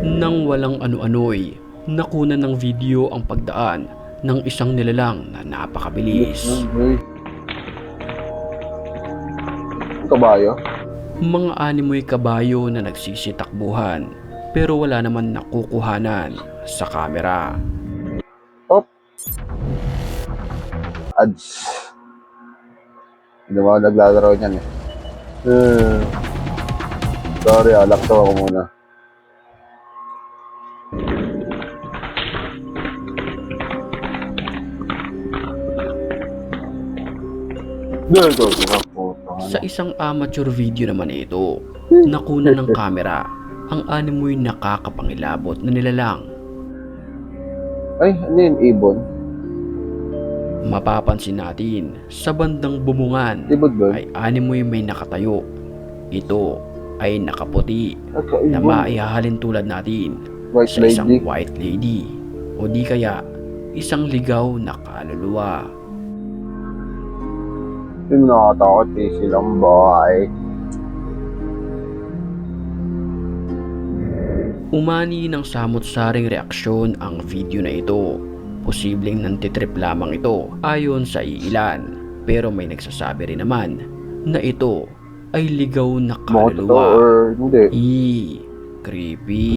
Nang walang ano-ano'y nakunan ng video ang pagdaan ng isang nilalang na napakabilis. Kabayo? Mga animoy kabayo na nagsisitakbuhan pero wala naman nakukuhanan sa kamera. Oh! Ads. Hindi mo ako naglalaro niyan eh. Sorry, lakto ako muna. Sa isang amateur video naman ito, nakunan ng kamera ang animoy nakakapangilabot na nilalang. Ay, ano yun, ibon? Mapapansin natin sa bandang bumungan Ibon ba? ay animoy may nakatayo. Ito ay nakaputi na Ibon. maihahalin tulad natin White sa isang lady. white lady o di kaya isang ligaw na kaluluwa. Hindi mo nakatakot eh, silang bahay. Umani ng samot-saring reaksyon ang video na ito. Posibleng nantitrip lamang ito ayon sa iilan. Pero may nagsasabi rin naman na ito ay ligaw na Mga totoo kaluluwa. or hindi? Creepy.